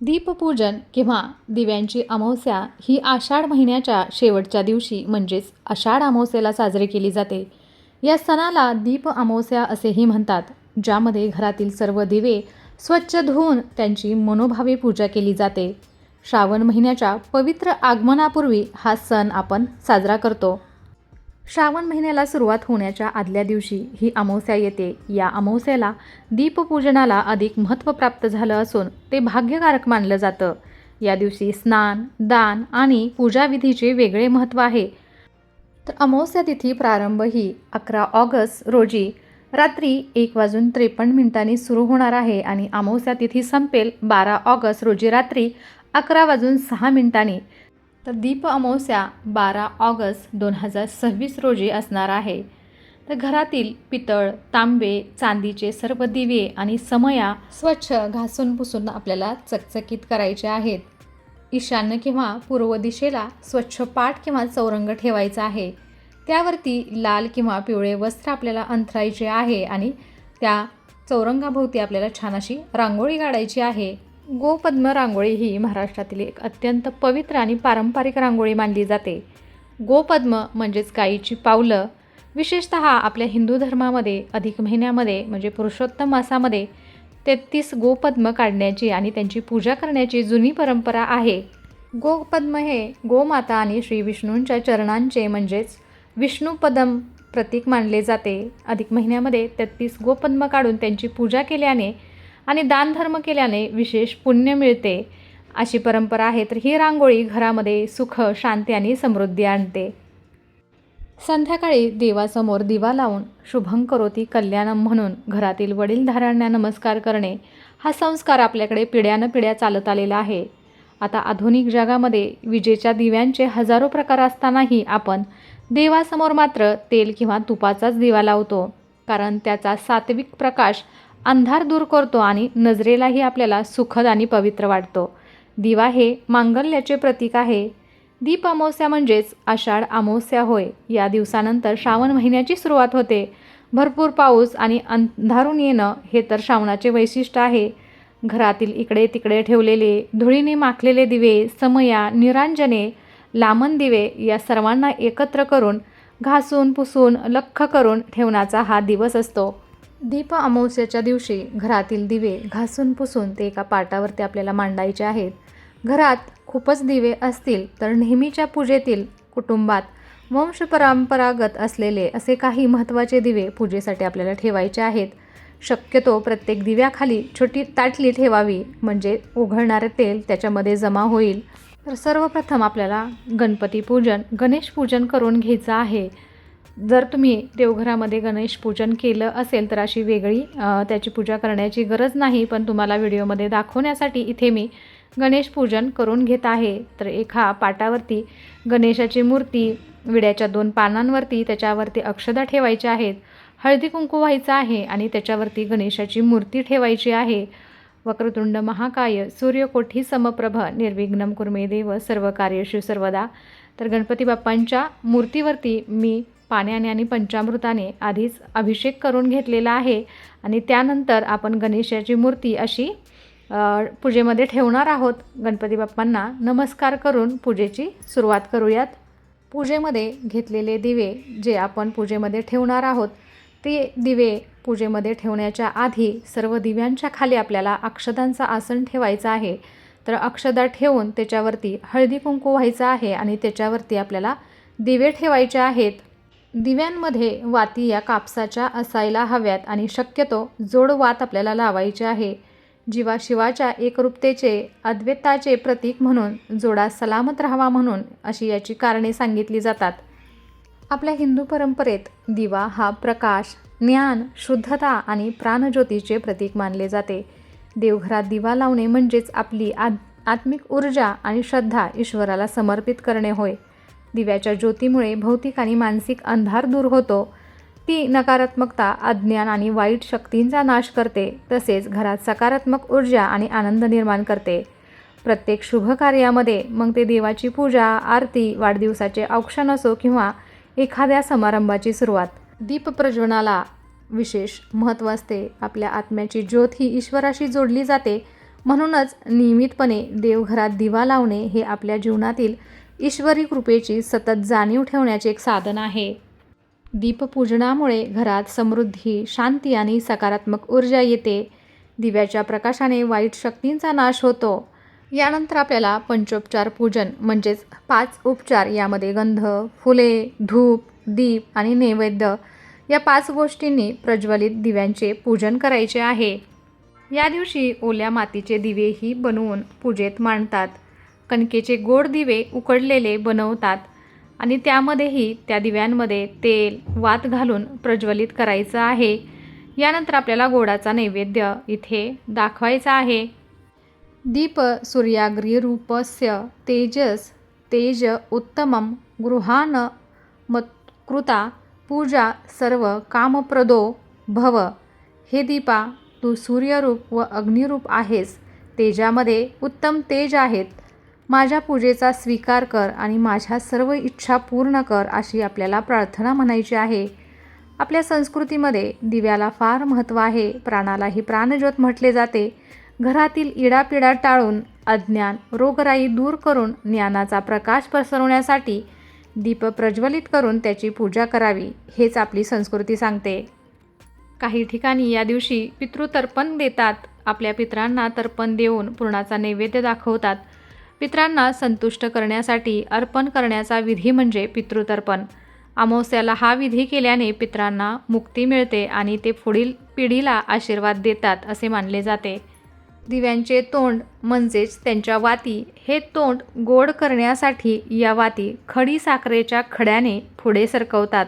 दीपपूजन किंवा दिव्यांची अमावस्या ही आषाढ महिन्याच्या शेवटच्या दिवशी म्हणजेच आषाढ अमावस्येला साजरी केली जाते. या सणाला दीप अमावस्या असेही म्हणतात, ज्यामध्ये घरातील सर्व दिवे स्वच्छ धुवून त्यांची मनोभावे पूजा केली जाते. श्रावण महिन्याच्या पवित्र आगमनापूर्वी हा सण आपण साजरा करतो. श्रावण महिन्याला सुरुवात होण्याच्या आदल्या दिवशी ही अमावस्या येते. या अमावस्येला दीपपूजनाला अधिक महत्त्व प्राप्त झालं असून ते भाग्यकारक मानलं जातं. या दिवशी स्नान, दान आणि पूजाविधीचे वेगळे महत्त्व आहे. तर अमावस्या तिथी प्रारंभ ही 11 ऑगस्ट रोजी रात्री 1:53 सुरू होणार आहे आणि अमावस्या तिथी संपेल 12 ऑगस्ट रोजी रात्री 11:06. तर दीप अमावस्या 12 ऑगस्ट 2026 रोजी असणार आहे. तर घरातील पितळ, तांबे, चांदीचे सर्व दिवे आणि समया स्वच्छ घासून पुसून आपल्याला चकचकीत करायचे आहेत. ईशान्य किंवा पूर्व दिशेला स्वच्छ पाट किंवा चौरंग ठेवायचा आहे. त्यावरती लाल किंवा पिवळे वस्त्र आपल्याला अंथरायचे आहे आणि त्या चौरंगाभोवती आपल्याला छान अशी रांगोळी काढायची आहे. गोपद्म रांगोळी ही महाराष्ट्रातील एक अत्यंत पवित्र आणि पारंपरिक रांगोळी मानली जाते. गोपद्म म्हणजेच गायीची पावलं. विशेषतः आपल्या हिंदू धर्मामध्ये अधिक महिन्यामध्ये म्हणजे पुरुषोत्तम मासामध्ये 33 गोपद्म काढण्याची आणि त्यांची पूजा करण्याची जुनी परंपरा आहे. गोपद्म हे गोमाता आणि श्री विष्णूंच्या चरणांचे म्हणजेच विष्णुपदम प्रतीक मानले जाते. अधिक महिन्यामध्ये 33 गोपद्म काढून त्यांची पूजा केल्याने आणि दानधर्म केल्याने विशेष पुण्य मिळते अशी परंपरा आहे. तर ही रांगोळी घरामध्ये सुख, शांती आणि समृद्धी आणते. संध्याकाळी देवासमोर दिवा लावून शुभं करोती कल्याणम म्हणून घरातील वडीलधाऱ्यांना नमस्कार करणे हा संस्कार आपल्याकडे पिढ्यानपिढ्या चालत आलेला आहे. आता आधुनिक जगामध्ये विजेच्या दिव्यांचे हजारो प्रकार असतानाही आपण देवासमोर मात्र तेल किंवा तुपाचाच दिवा लावतो, कारण त्याचा सात्विक प्रकाश अंधार दूर करतो आणि नजरेलाही आपल्याला सुखद आणि पवित्र वाटतो. दिवा हे मांगल्याचे प्रतीक आहे. दीप अमावस्या म्हणजेच आषाढ अमावस्या होय. या दिवसानंतर श्रावण महिन्याची सुरुवात होते. भरपूर पाऊस आणि अंधारून येणं हे तर श्रावणाचे वैशिष्ट्य आहे. घरातील इकडे तिकडे ठेवलेले धुळीने माखलेले दिवे, समया, निरांजने, लामण दिवे या सर्वांना एकत्र करून घासून पुसून लख्ख करून ठेवण्याचा हा दिवस असतो. दीप अमावस्येच्या दिवशी घरातील दिवे घासून पुसून ते एका पाटावरती आपल्याला मांडायचे आहेत. घरात खूपच दिवे असतील तर नेहमीच्या पूजेतील कुटुंबात वंशपरंपरागत असलेले असे काही महत्त्वाचे दिवे पूजेसाठी आपल्याला ठेवायचे आहेत. शक्यतो प्रत्येक दिव्याखाली छोटी ताटली ठेवावी, म्हणजे उघडणारे तेल त्याच्यामध्ये जमा होईल. तर सर्वप्रथम आपल्याला गणपती पूजन, गणेश पूजन करून घ्यायचं आहे. जर तुम्ही देवघरामध्ये गणेश पूजन केलं असेल तर अशी वेगळी त्याची पूजा करण्याची गरज नाही, पण तुम्हाला व्हिडिओमध्ये दाखवण्यासाठी इथे मी गणेश पूजन करून घेत आहे. तर एका पाटावरती गणेशाची मूर्ती, विड्याच्या 2 पानांवरती त्याच्यावरती अक्षदा ठेवायच्या आहेत, हळदी कुंकू व्हायचं आहे आणि त्याच्यावरती गणेशाची मूर्ती ठेवायची आहे. वक्रतुंड महाकाय सूर्यकोठी समप्रभ निर्विघ्नं कुर्मे देव सर्व कार्येषु सर्वदा. तर गणपती बाप्पांच्या मूर्तीवरती मी पाण्याने आणि पंचामृताने आधीच अभिषेक करून घेतलेला आहे आणि त्यानंतर आपण गणेशाची मूर्ती अशी पूजेमध्ये ठेवणार आहोत. गणपती बाप्पांना नमस्कार करून पूजेची सुरुवात करूयात. पूजेमध्ये घेतलेले दिवे जे आपण पूजेमध्ये ठेवणार आहोत ते दिवे पूजेमध्ये ठेवण्याच्या आधी सर्व दिव्यांच्या खाली आपल्याला अक्षदांचं आसन ठेवायचं आहे. तर अक्षदा ठेवून त्याच्यावरती हळदी कुंकू व्हायचं आहे आणि त्याच्यावरती आपल्याला दिवे ठेवायचे आहेत. दिव्यांमध्ये वाती या कापसाच्या असायला हव्यात आणि शक्यतो जोड वात आपल्याला लावायचे आहे. जीवा शिवाच्या एकरूपतेचे अद्वैताचे प्रतीक म्हणून जोडा सलामत राहावा म्हणून अशी याची कारणे सांगितली जातात. आपल्या हिंदू परंपरेत दिवा हा प्रकाश, ज्ञान, शुद्धता आणि प्राणज्योतीचे प्रतीक मानले जाते. देवघरात दिवा लावणे म्हणजेच आपली आत्मिक ऊर्जा आणि श्रद्धा ईश्वराला समर्पित करणे होय. दिव्याच्या ज्योतीमुळे भौतिक आणि मानसिक अंधार दूर होतो. ती नकारात्मकता, अज्ञान आणि वाईट शक्तींचा नाश करते. तसेच घरात सकारात्मक ऊर्जा आणि आनंद निर्माण करते. प्रत्येक शुभ कार्यामध्ये मग ते देवाची पूजा, आरती, वाढदिवसाचे औक्षण असो किंवा एखाद्या समारंभाची सुरुवात, दीप प्रज्वलनाला विशेष महत्त्व असते. आपल्या आत्म्याची ज्योत ही ईश्वराशी जोडली जाते म्हणूनच नियमितपणे देवघरात दिवा लावणे हे आपल्या जीवनातील ईश्वरी कृपेची सतत जाणीव ठेवण्याचे एक साधन आहे. दीपपूजनामुळे घरात समृद्धी, शांती आणि सकारात्मक ऊर्जा येते. दिव्याच्या प्रकाशाने वाईट शक्तींचा नाश होतो. यानंतर आपल्याला पंचोपचार पूजन म्हणजेच 5 उपचार, यामध्ये गंध, फुले, धूप, दीप आणि नैवेद्य या 5 गोष्टींनी प्रज्वलित दिव्यांचे पूजन करायचे आहे. या दिवशी ओल्या मातीचे दिवेही बनवून पूजेत मांडतात. कणकेचे गोड दिवे उकडलेले बनवतात आणि त्यामध्येही त्या दिव्यांमध्ये तेल, वात घालून प्रज्वलित करायचं आहे. यानंतर आपल्याला गोडाचा नैवेद्य इथे दाखवायचा आहे. दीप सूर्याग्निरूपस्य तेज उत्तमं गृहाण मत्कृता पूजा सर्व कामप्रदो भव. हे दीपा, तू सूर्यरूप व अग्निरूप आहेस. तेजामध्ये उत्तम तेज आहेत. माझ्या पूजेचा स्वीकार कर आणि माझ्या सर्व इच्छा पूर्ण कर, अशी आपल्याला प्रार्थना म्हणायची आहे. आपल्या संस्कृतीमध्ये दिव्याला फार महत्त्व आहे. प्राणालाही प्राणज्योत म्हटले जाते. घरातील इडापिडा टाळून, अज्ञान, रोगराई दूर करून ज्ञानाचा प्रकाश पसरवण्यासाठी दीप प्रज्वलित करून त्याची पूजा करावी, हेच आपली संस्कृती सांगते. काही ठिकाणी या दिवशी पितृतर्पण देतात. आपल्या पितरांना तर्पण देऊन पुरणाचा नैवेद्य दाखवतात. पितरांना संतुष्ट करण्यासाठी अर्पण करण्याचा विधी म्हणजे पितृतर्पण. अमावस्याला हा विधी केल्याने पितरांना मुक्ती मिळते आणि ते पुढील पिढीला आशीर्वाद देतात असे मानले जाते. दिव्यांचे तोंड म्हणजेच त्यांच्या वाती, हे तोंड गोड करण्यासाठी या वाती खडी साखरेच्या खड्याने पुढे सरकवतात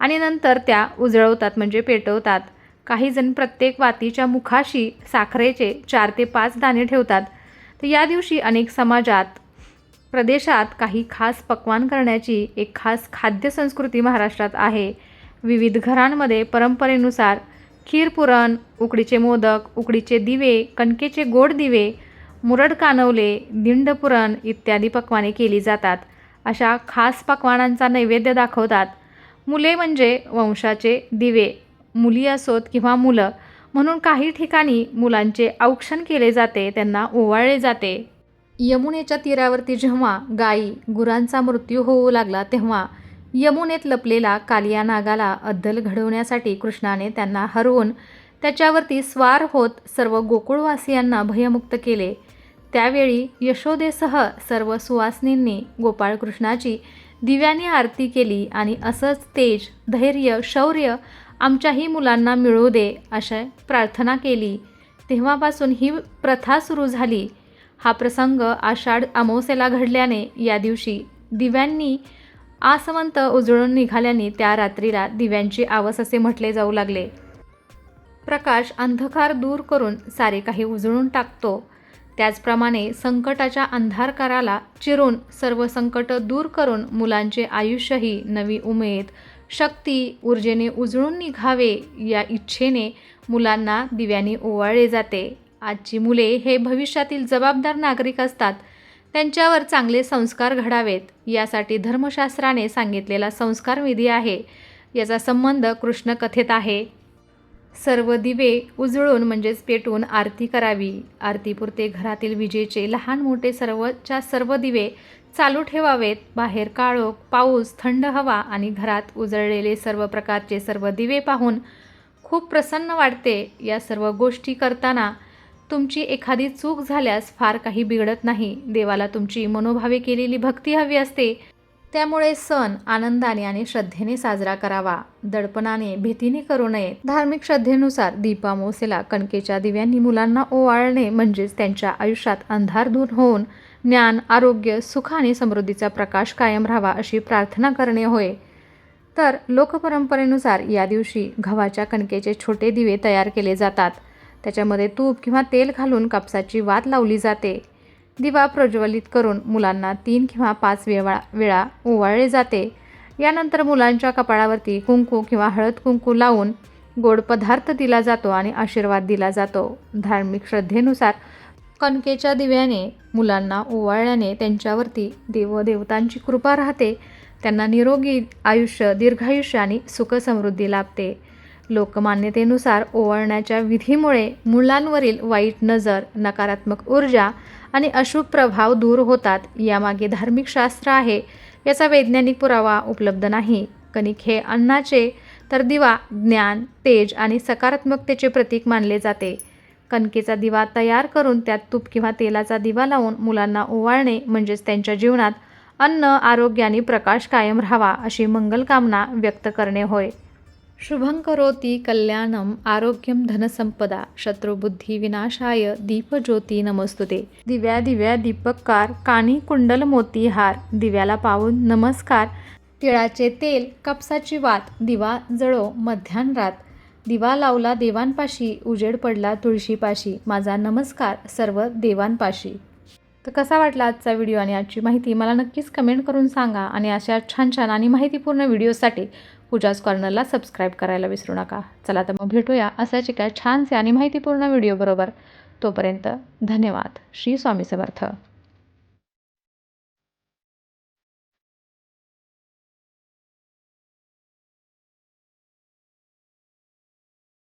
आणि नंतर त्या उजळवतात म्हणजे पेटवतात. काही जण प्रत्येक वातीच्या मुखाशी साखरेचे 4 ते 5 दाणे ठेवतात. तर या दिवशी अनेक समाजात, प्रदेशात काही खास पक्वान करण्याची एक खास खाद्य संस्कृती महाराष्ट्रात आहे. विविध घरांमध्ये परंपरेनुसार खीर पुरण, उकडीचे मोदक, उकडीचे दिवे, कणकेचे गोड दिवे, मुरड कानवले, दिंड पुरण इत्यादी पक्वाने केली जातात. अशा खास पक्वानांचा नैवेद्य दाखवतात. मुले म्हणजे वंशाचे दिवे, मुली असोत किंवा मुलं, म्हणून काही ठिकाणी मुलांचे औक्षण केले जाते, त्यांना ओवाळले जाते. यमुनेच्या तीरावरती जेव्हा गायी, गुरांचा मृत्यू होऊ लागला तेव्हा यमुनेत लपलेला कालिया नागाला अद्दल घडवण्यासाठी कृष्णाने त्यांना हरवून त्याच्यावरती स्वार होत सर्व गोकुळवासियांना भयमुक्त केले. त्यावेळी यशोदेसह सर्व सुवासिनींनी गोपाळकृष्णाची दिव्यांनी आरती केली आणि असंच तेज, धैर्य, शौर्य आमच्याही मुलांना मिळू दे अशी प्रार्थना केली. तेव्हापासून ही प्रथा सुरू झाली. हा प्रसंग आषाढ अमावस्येला घडल्याने या दिवशी दिव्यांनी आसमंत उजळून निघाल्याने त्या रात्रीला दिव्यांची आवस असे म्हटले जाऊ लागले. प्रकाश अंधकार दूर करून सारे काही उजळून टाकतो. त्याचप्रमाणे संकटाच्या अंधारकाराला चिरून सर्व संकट दूर करून मुलांचे आयुष्यही नवी उमेद, शक्ती, ऊर्जेने उजळून निघावे या इच्छेने मुलांना दिव्यांनी ओवाळले जाते. आजची मुले हे भविष्यातील जबाबदार नागरिक असतात. त्यांच्यावर चांगले संस्कार घडावेत यासाठी धर्मशास्त्राने सांगितलेला संस्कार विधी आहे. याचा संबंध कृष्ण कथेत आहे. सर्व दिवे उजळून म्हणजेच पेटवून आरती करावी. आरतीपुरते घरातील विजेचे लहान मोठे सर्वच्या सर्व दिवे चालू ठेवावेत. बाहेर काळोख, पाऊस, थंड हवा आणि घरात उजळलेले सर्व प्रकारचे सर्व दिवे पाहून खूप प्रसन्न वाटते. या सर्व गोष्टी करताना तुमची एखादी चूक झाल्यास फार काही बिघडत नाही. देवाला तुमची मनोभावे केलेली भक्ती हवी असते. त्यामुळे सण आनंदाने आणि श्रद्धेने साजरा करावा. दडपणाने, भीतीने करू नये. धार्मिक श्रद्धेनुसार दीपामावस्येला कणकेच्या दिव्यांनी मुलांना ओवाळणे म्हणजेच त्यांच्या आयुष्यात अंधार दूर होऊन ज्ञान, आरोग्य, सुख आणि समृद्धीचा प्रकाश कायम राहावा अशी प्रार्थना करणे होय. तर लोकपरंपरेनुसार या दिवशी गव्हाच्या कणकेचे छोटे दिवे तयार केले जातात. त्याच्यामध्ये तूप किंवा तेल घालून कापसाची वात लावली जाते. दिवा प्रज्वलित करून मुलांना 3 किंवा 5 वेळा ओवाळले जाते. यानंतर मुलांच्या कपाळावरती कुंकू किंवा हळद कुंकू लावून गोड पदार्थ दिला जातो आणि आशीर्वाद दिला जातो. धार्मिक श्रद्धेनुसार कणकेच्या दिव्याने मुलांना ओवाळल्याने त्यांच्यावरती देवदेवतांची कृपा राहते. त्यांना निरोगी आयुष्य, दीर्घायुष्य आणि सुखसमृद्धी लाभते. लोकमान्यतेनुसार ओवाळण्याच्या विधीमुळे मुलांवरील वाईट नजर, नकारात्मक ऊर्जा आणि अशुभ प्रभाव दूर होतात. यामागे धार्मिक शास्त्र आहे. याचा वैज्ञानिक पुरावा उपलब्ध नाही. कणिक हे अन्नाचे तर दिवा, ज्ञान, तेज आणि सकारात्मकतेचे प्रतीक मानले जाते. कणकेचा दिवा तयार करून त्यात तूप किंवा तेलाचा दिवा लावून मुलांना ओवाळणे म्हणजेच त्यांच्या जीवनात अन्न, आरोग्य आणि प्रकाश कायम राहावा अशी मंगलकामना व्यक्त करणे होय. शुभं करोति कल्याणम आरोग्यम धनसंपदा शत्रुबुद्धी विनाशाय दीपज्योती नमस्तुते. दिव्या दिव्या दीपककार कानी कुंडल मोती हार. दिव्याला पाहून नमस्कार. तिळाचे तेल, कापसाची वात, दिवा जळो मध्यान्हरात. दिवा लावला देवांपाशी, उजेड पडला तुळशीपाशी. माझा नमस्कार सर्व देवांपाशी. तर कसा वाटला आजचा व्हिडिओ आणि आजची माहिती मला नक्कीच कमेंट करून सांगा. आणि अशा छान छान आणि माहितीपूर्ण व्हिडिओसाठी पूजाज कॉर्नरला सबस्क्राईब करायला विसरू नका. चला तर मग भेटूया असाच एका छानसे आणि माहितीपूर्ण व्हिडिओ बरोबर. तोपर्यंत धन्यवाद. श्री स्वामी समर्थ.